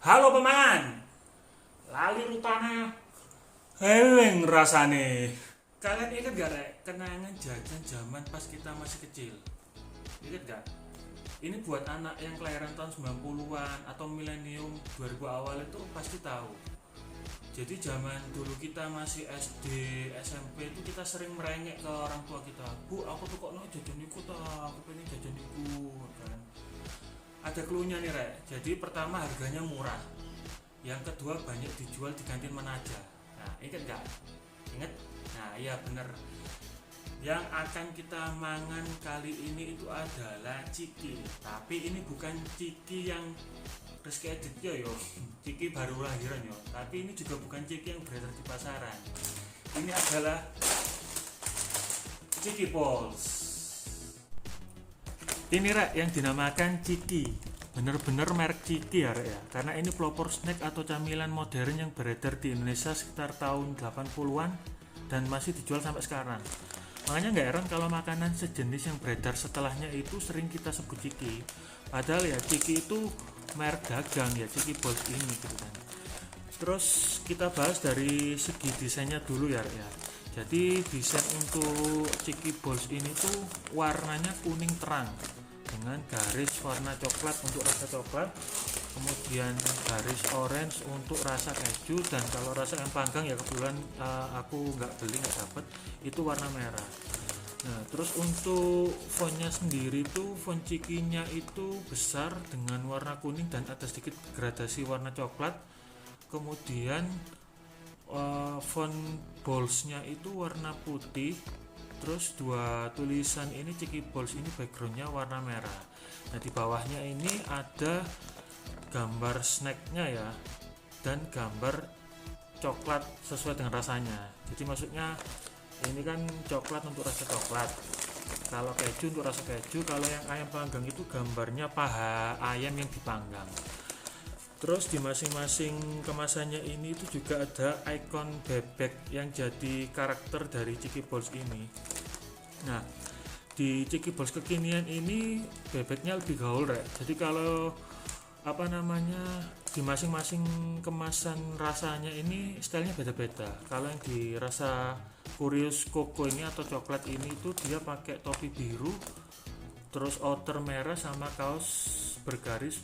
Halo pemangan, lali rutana, heleng rasane. Kalian ingat gak rek, kenangan jajan zaman pas kita masih kecil? Ingat gak? Ini buat anak yang kelahiran tahun 90-an atau milenium 2000 awal itu pasti tahu. Jadi zaman dulu kita masih SD, SMP itu kita sering merengek ke orang tua kita. Bu, aku tuh kok no jajan iku ta, aku pengen jajan iku kan. Ada cluenya nih rek. Jadi pertama harganya murah. Yang kedua banyak dijual di kantin mana aja. Nah, inget nggak? Inget? Nah, iya bener. Yang akan kita mangan kali ini itu adalah ciki. Tapi ini bukan ciki yang Rizky Aditya yo, ciki baru lahiran yo. Tapi ini juga bukan ciki yang beredar di pasaran. Ini adalah ciki balls. Ini rek yang dinamakan ciki, bener-bener merek ciki ya rek ya, karena ini pelopor snack atau camilan modern yang beredar di Indonesia sekitar tahun 80-an dan masih dijual sampai sekarang. Makanya nggak heran kalau makanan sejenis yang beredar setelahnya itu sering kita sebut ciki. Padahal ya ciki itu merek dagang ya, ciki balls ini gitu kan. Terus kita bahas dari segi desainnya dulu ya rek ya. Jadi desain untuk ciki balls ini tuh warnanya kuning terang dengan garis warna coklat untuk rasa coklat, kemudian garis orange untuk rasa keju, dan kalau rasa yang panggang ya kebetulan aku nggak beli, nggak dapet, itu warna merah. Nah terus untuk fontnya sendiri tuh font cikinya itu besar dengan warna kuning dan ada sedikit gradasi warna coklat, kemudian font ballsnya itu warna putih. Terus dua tulisan ini ciki balls ini backgroundnya warna merah. Nah di bawahnya ini ada gambar snacknya ya, dan gambar coklat sesuai dengan rasanya. Jadi maksudnya ini kan coklat untuk rasa coklat, kalau keju untuk rasa keju, kalau yang ayam panggang itu gambarnya paha ayam yang dipanggang. Terus di masing-masing kemasannya ini itu juga ada ikon bebek yang jadi karakter dari ciki balls ini. Nah di ciki balls kekinian ini bebeknya lebih gaul rek. Jadi kalau di masing-masing kemasan rasanya ini stylenya beda-beda. Kalau yang di rasa Curious Coco ini atau coklat ini itu dia pakai topi biru, terus outer merah sama kaos bergaris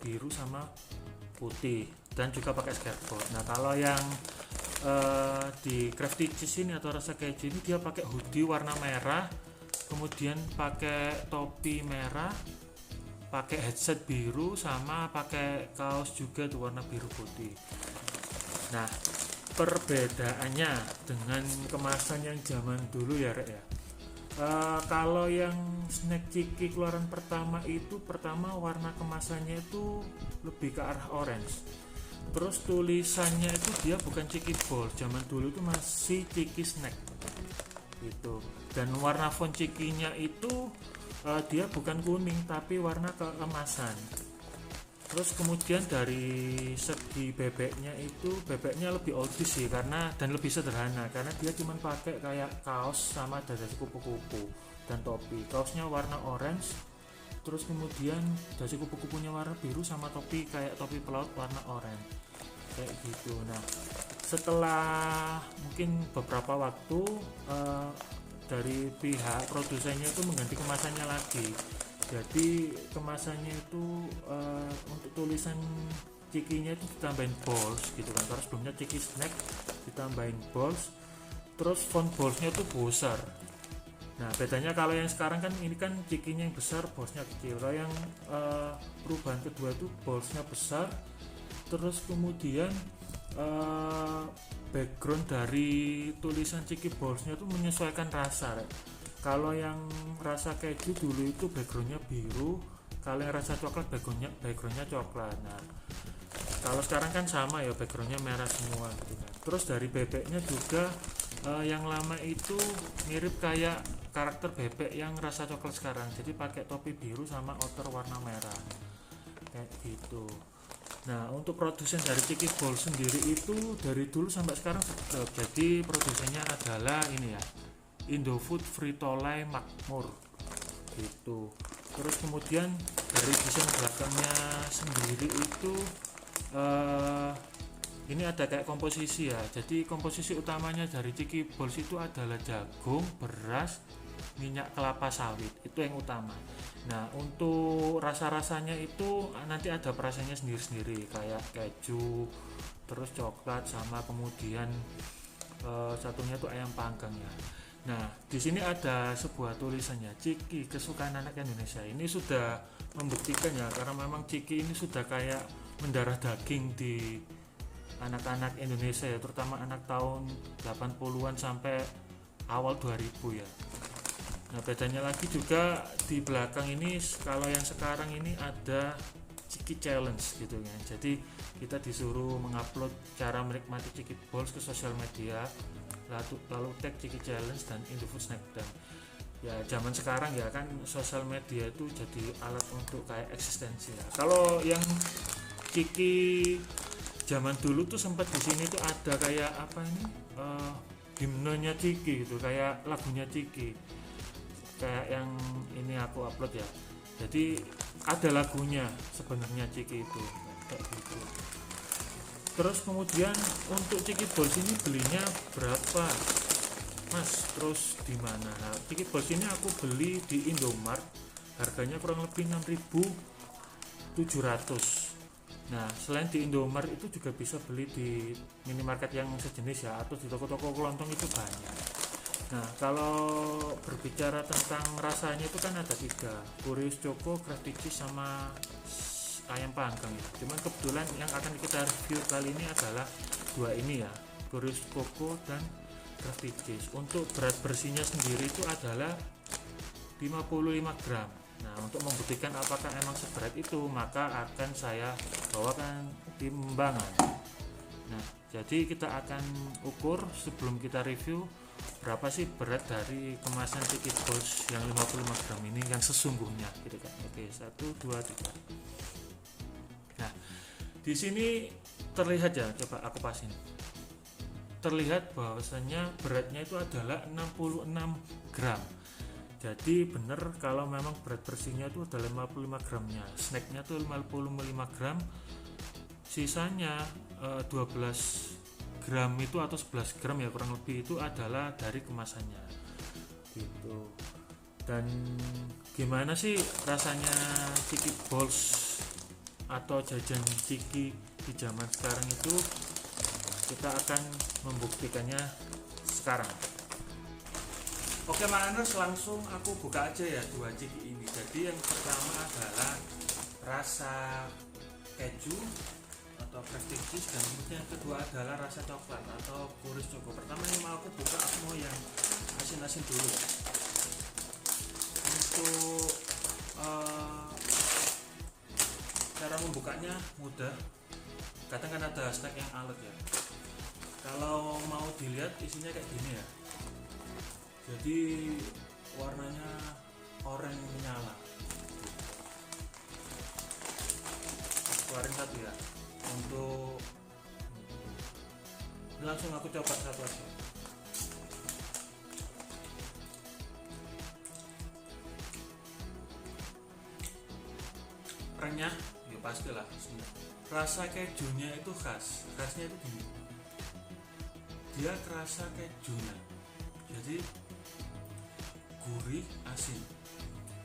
biru sama putih, dan juga pakai skateboard. Nah kalau yang di Crafty Cheese ini atau rasa keju ini dia pakai hoodie warna merah, kemudian pakai topi merah, pakai headset biru, sama pakai kaos juga tuh warna biru putih. Nah perbedaannya dengan kemasan yang zaman dulu ya rek ya, kalau yang snack ciki keluaran pertama warna kemasannya itu lebih ke arah orange. Terus tulisannya itu dia bukan ciki balls, zaman dulu itu masih ciki snack gitu. Dan warna font cikinya itu dia bukan kuning tapi warna keemasan. Terus kemudian dari segi bebeknya itu bebeknya lebih oldies sih, dan lebih sederhana karena dia cuma pakai kayak kaos sama dasi kupu-kupu dan topi. Kaosnya warna orange, terus kemudian dasi kupu-kupunya warna biru sama topi kayak topi pelaut warna oranye kayak gitu. Nah setelah mungkin beberapa waktu dari pihak produsennya itu mengganti kemasannya lagi. Jadi kemasannya itu untuk tulisan cikinya itu ditambahin balls gitu kan. Kalau sebelumnya ciki snack ditambahin balls, terus font ballsnya itu besar. Nah bedanya kalau yang sekarang kan ini kan cikinya yang besar, ballsnya kecil. Kalau yang perubahan kedua itu ballsnya besar, terus kemudian background dari tulisan ciki ballsnya itu menyesuaikan rasa. Kalau yang rasa keju dulu itu backgroundnya biru, kalau yang rasa coklat backgroundnya coklat. Nah kalau sekarang kan sama ya, backgroundnya merah semua gitu kan. Terus dari bebeknya juga yang lama itu mirip kayak karakter bebek yang rasa coklat sekarang, jadi pakai topi biru sama outer warna merah kayak gitu. Nah untuk produsen dari ciki balls sendiri itu dari dulu sampai sekarang tetap. Jadi produsennya adalah ini ya, Indofood Fritolay Makmur gitu. Terus kemudian dari desain belakangnya sendiri itu eh ini ada kayak komposisi ya. Jadi komposisi utamanya dari Ciki Balls itu adalah jagung, beras, minyak kelapa sawit. Itu yang utama. Nah, untuk rasa-rasanya itu nanti ada perasanya sendiri-sendiri kayak keju, terus coklat sama kemudian satunya tuh ayam panggang ya. Nah, di sini ada sebuah tulisannya Ciki kesukaan anak Indonesia. Ini sudah membuktikan ya karena memang Ciki ini sudah kayak mendarah daging di anak-anak Indonesia ya, terutama anak tahun 80-an sampai awal 2000 ya. Nah, bedanya lagi juga di belakang ini kalau yang sekarang ini ada Ciki Challenge gitu ya. Jadi kita disuruh mengupload cara menikmati Ciki Balls ke sosial media, lalu tag Ciki Challenge dan Indofood Snackdown. Ya zaman sekarang ya kan sosial media itu jadi alat untuk kayak eksistensi ya. Kalau yang Ciki zaman dulu tuh sempat di sini tuh ada kayak apa ini himnonya Ciki gitu, kayak lagunya Ciki, kayak yang ini aku upload ya. Jadi ada lagunya sebenarnya Ciki itu kayak gitu. Terus kemudian untuk Ciki Balls ini belinya berapa Mas? Terus di mana? Nah, Ciki Balls ini aku beli di Indomart, harganya kurang lebih 6.700. Nah, selain di Indomart itu juga bisa beli di minimarket yang sejenis ya, atau di toko-toko kelontong itu banyak. Nah, kalau berbicara tentang rasanya itu kan ada 3, Curious Choco, Crafty Cheese, sama ayam panggang ya. Cuman kebetulan yang akan kita review kali ini adalah 2 ini ya, Curious Choco dan Crafty Cheese. Untuk berat bersihnya sendiri itu adalah 55 gram. Nah, untuk membuktikan apakah emang seberat itu, maka akan saya bawakan timbangan. Nah, jadi kita akan ukur sebelum kita review berapa sih berat dari kemasan Ciki Balls yang 55 gram ini yang sesungguhnya gitu kan. Oke, 1 2 3. Nah, di sini terlihat ya, coba aku pasin. Terlihat bahwasanya beratnya itu adalah 66 gram. Jadi bener kalau memang berat bersihnya itu ada 55 gramnya, snacknya tuh 55 gram, sisanya 12 gram itu atau 11 gram ya kurang lebih itu adalah dari kemasannya gitu. Dan gimana sih rasanya Ciki Balls atau jajan Ciki di zaman sekarang itu, kita akan membuktikannya sekarang. Oke Mariners, langsung aku buka aja ya 2 Ciki ini. Jadi yang pertama adalah rasa keju atau Crafty Cheese, dan kemudian yang kedua adalah rasa coklat atau Curious Choco. Pertama yang mau aku buka, aku mau yang asin-asin dulu ya. Untuk cara membukanya mudah, kadang kan ada snack yang alot ya. Kalau mau dilihat isinya kayak gini ya, jadi warnanya oranye menyala. Keluarin satu ya. Untuk langsung aku coba satu aja. Renyah ya pastilah. Rasa kejunya itu khasnya itu gini, dia kerasa kejunya, jadi gurih asin.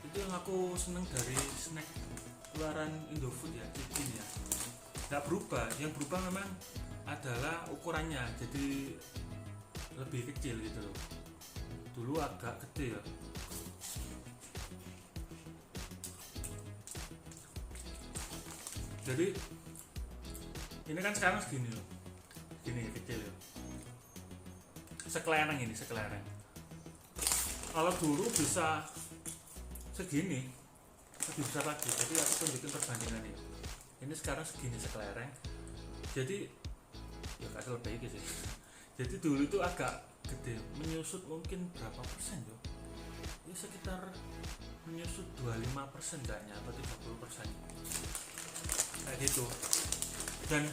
Itu yang aku seneng dari snack keluaran Indofood ya, Ciki ya. Nggak berubah, yang berubah memang adalah ukurannya, jadi lebih kecil gitu loh. Dulu agak gede ya. Jadi ini kan sekarang segini loh, segini kecil ya. Sekelereng ini, sekelereng. Kalau dulu bisa segini, lebih besar lagi. Jadi aku tunjukin perbandingannya. Ini sekarang segini sekelereng. Jadi ya kasih lebih gitu sih. Jadi dulu itu agak gede, menyusut mungkin berapa persen ya? Ya sekitar menyusut 25% enggaknya atau 30%. Kayak gitu. Dan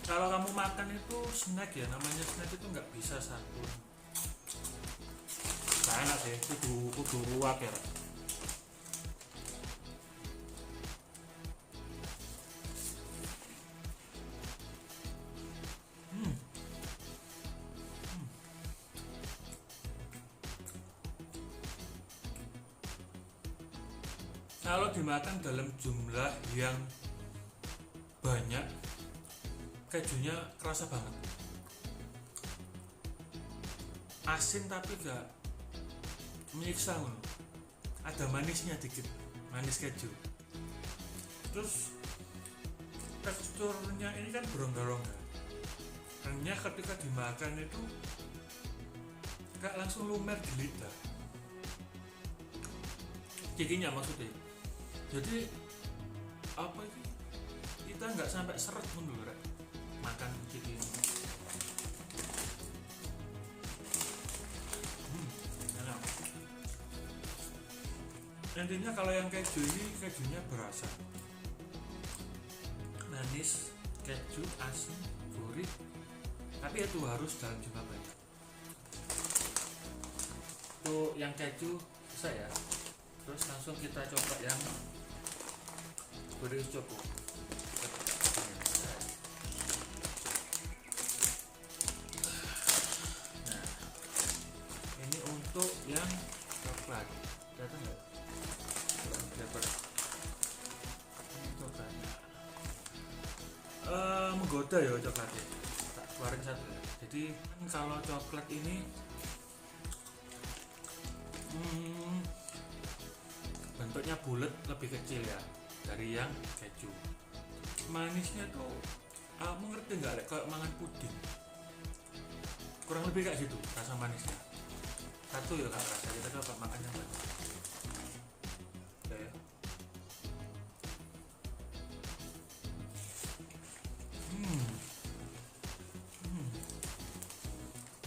kalau kamu makan itu snack ya, namanya snack itu nggak bisa satu. Nah, enak sih, kudu ruwak ya. Kalau dimakan dalam jumlah yang banyak, kejunya kerasa banget, asin tapi gak menyiksa, ada manisnya dikit, manis keju. Terus teksturnya ini kan berongga-rongga, hanya ketika dimakan itu gak langsung lumer di lidah, cikinya maksudnya. Jadi apa ini, kita nggak sampai seret pun dulu makan ciki ini. Enak. Intinya kalau yang keju ini, kejunya berasa manis, keju asin, gurih, tapi itu harus dalam jumlah banyak. Itu yang keju selesai ya. Terus langsung kita coba yang gurih choco. Nah, ini untuk yang coklat. Kelihatan nggak? Ini coklatnya. Menggoda ya coklatnya. Tak keluarin satu ya. Jadi kalau coklat ini bentuknya bulat, lebih kecil ya dari yang keju. Manisnya tuh mengerti nggak kayak mangan puding, kurang lebih kayak gitu rasa manisnya. Satu ya kak rasa, kita coba makan yang banyak. Ya.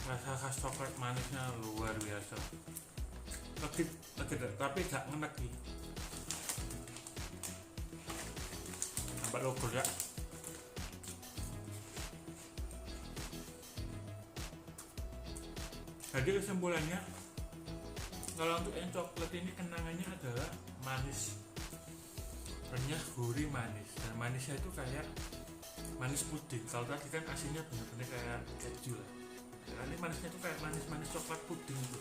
Rasa khas coklat manisnya luar biasa, legit tapi gak ngenek nih. Nampak logo ya. Jadi kesimpulannya, kalau untuk yang coklat ini kenangannya adalah manis, renyah, gurih, manis. Dan manisnya itu kayak manis puding. Kalau tadi kan asinnya bener-bener kayak keju lah. Ini manisnya itu kayak manis-manis coklat puding itu.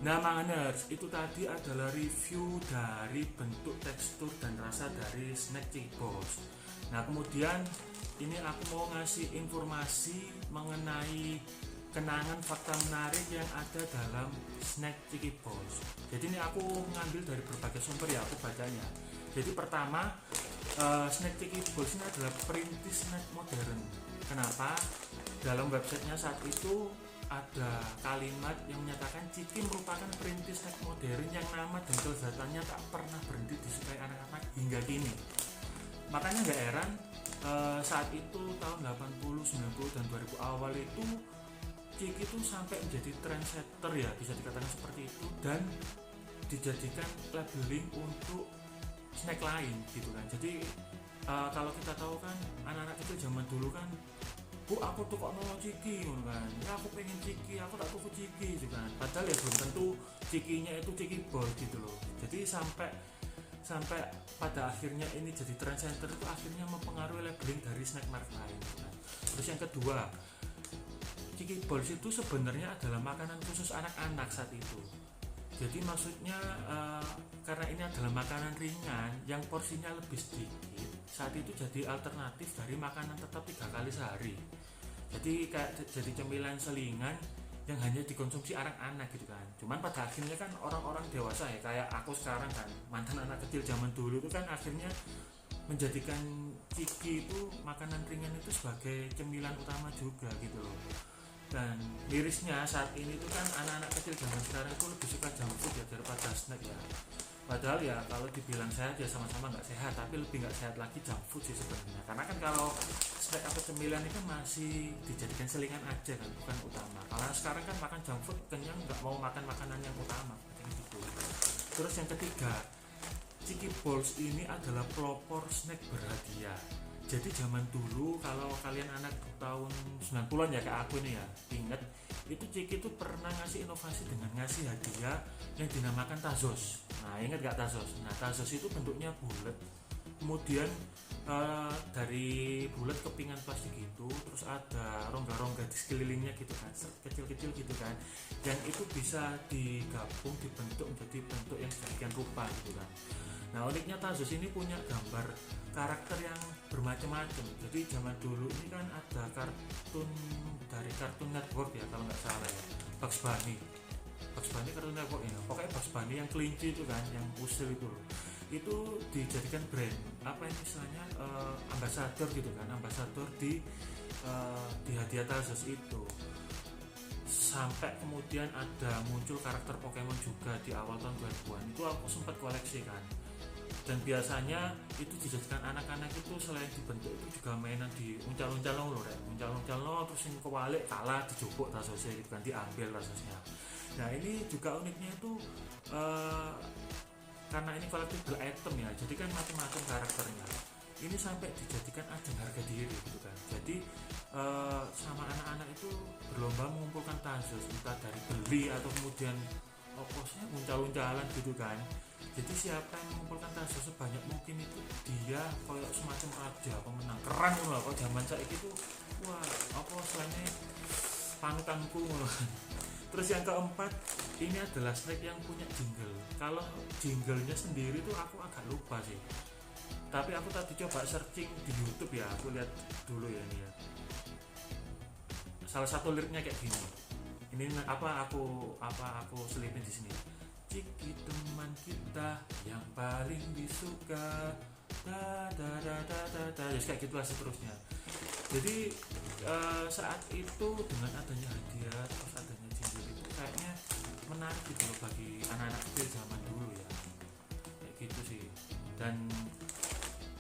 Nah Manganers, itu tadi adalah review dari bentuk, tekstur, dan rasa dari snack Ciki Balls. Nah kemudian ini aku mau ngasih informasi mengenai kenangan fakta menarik yang ada dalam snack Ciki Balls. Jadi ini aku mengambil dari berbagai sumber ya, aku bacanya. Jadi pertama, snack Ciki Balls ini adalah perintis snack modern. Kenapa? Dalam websitenya saat itu ada kalimat yang menyatakan Ciki merupakan perintis snack modern yang nama dan kelezatannya tak pernah berhenti disukai anak-anak hingga kini. Makanya gak heran saat itu tahun 80, 90, dan 2000 awal itu Ciki itu sampai menjadi trendsetter ya, bisa dikatakan seperti itu, dan dijadikan labeling untuk snack lain gitu kan. Jadi kalau kita tahu kan anak-anak kecil zaman dulu kan, Bu aku tuh kok nolong Ciki kan, ya aku pengen Ciki, aku tak tuku Ciki gitu kan. Padahal ya belum tentu Cikinya itu Ciki Balls gitu loh. Jadi sampai pada akhirnya ini jadi trend center itu akhirnya mempengaruhi labeling dari snack merek lain gitu kan. Terus yang kedua, Ciki Balls itu sebenarnya adalah makanan khusus anak-anak saat itu. Jadi maksudnya karena ini adalah makanan ringan yang porsinya lebih sedikit, saat itu jadi alternatif dari makanan tetap 3 kali sehari. Jadi kayak jadi cemilan selingan yang hanya dikonsumsi anak-anak gitu kan. Cuman pada akhirnya kan orang-orang dewasa ya, kayak aku sekarang kan, mantan anak kecil zaman dulu itu kan akhirnya menjadikan Ciki itu makanan ringan itu sebagai cemilan utama juga gitu loh. Dan mirisnya saat ini tuh kan anak-anak kecil zaman sekarang itu lebih suka junk food ya daripada snack ya. Padahal ya kalau dibilang sehat ya sama-sama nggak sehat, tapi lebih nggak sehat lagi junk food sih sebenarnya. Karena kan kalau snack atau cemilan itu masih dijadikan selingan aja kan, bukan utama. Kalau sekarang kan makan junk food kenyang, nggak mau makan makanan yang utama gitu. Terus yang ketiga, Ciki Balls ini adalah pelopor snack berhadiah. Jadi zaman dulu kalau kalian anak tahun 90-an ya kayak aku ini ya, ingat itu Ciki itu pernah ngasih inovasi dengan ngasih hadiah yang dinamakan Tazos. Nah ingat gak Tazos? Nah Tazos itu bentuknya bulat, kemudian dari bulat kepingan plastik gitu, terus ada rongga-rongga di sekelilingnya gitu kan, kecil-kecil gitu kan, yang itu bisa digabung dibentuk menjadi bentuk yang sedemikian rupa gitu kan. Nah uniknya Tazos ini punya gambar karakter yang bermacam-macam. Jadi zaman dulu ini kan ada kartun dari Cartoon Network ya kalau nggak salah ya, Bugs Bunny Cartoon Network ya, pokoknya Bugs Bunny yang kelinci itu kan, yang usil itu loh, itu dijadikan brand apa ini istilahnya, ambasador gitu kan, ambasador di hadiah Tazos itu, sampai kemudian ada muncul karakter Pokemon juga di awal tahun 2000-an. Itu aku sempat koleksi kan, dan biasanya itu dijadikan anak-anak itu selain dibentuk itu juga mainan di uncal-uncal lo rek, uncal-uncal lo, terus yang kewalik kalah dijupuk Tazosnya gitu kan, diambil Tazosnya. Nah ini juga uniknya itu karena ini collectible item ya, jadi kan macam-macam karakternya. Ini sampai dijadikan ajang harga diri gitu kan. Jadi sama anak-anak itu berlomba mengumpulkan Tazos, entah dari beli atau kemudian oposnya uncal-uncalan gitu kan. Jadi siapa yang mengumpulkan Tazos sebanyak mungkin itu dia kayak semacam raja pemenang keren loh. Kalau zaman saya itu wah apa selainnya panutanku. Terus yang keempat, ini adalah snack yang punya jingle. Kalau jinglenya sendiri tuh aku agak lupa sih, tapi aku tadi coba searching di YouTube ya, aku lihat dulu ya ini ya. Salah satu liriknya kayak gini. Ini apa aku selipin di sini. Ciki teman kita yang paling disuka, da da da da da da, ya kayak gitulah seterusnya. Jadi saat itu dengan adanya hadiah terus adanya jingle itu kayaknya menarik gitu loh bagi anak-anak kecil zaman dulu ya, kayak gitu sih. Dan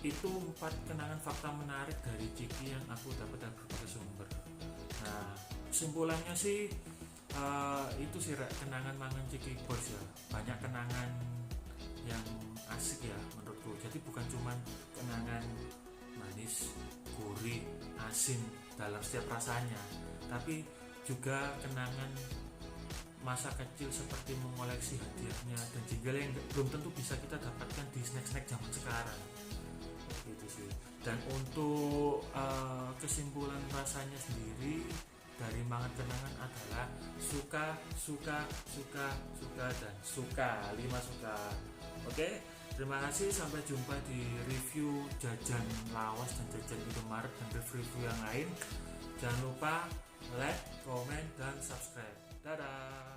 itu 4 kenangan fakta menarik dari Ciki yang aku dapat dari berbagai sumber. Nah kesimpulannya sih itu sih kenangan mangan Ciki Boys ya, banyak kenangan yang asik ya menurutku. Jadi bukan cuman kenangan manis, gurih, asin dalam setiap rasanya, tapi juga kenangan masa kecil seperti mengoleksi hadiahnya dan jingle yang belum tentu bisa kita dapatkan di snack-snack zaman sekarang gitu sih. Dan untuk kesimpulan rasanya sendiri dari mangan kenangan adalah suka dan suka, 5 suka. Oke, terima kasih, sampai jumpa di review jajan lawas dan jajan Indomaret dan review yang lain. Jangan lupa like, comment, dan subscribe. Dadah.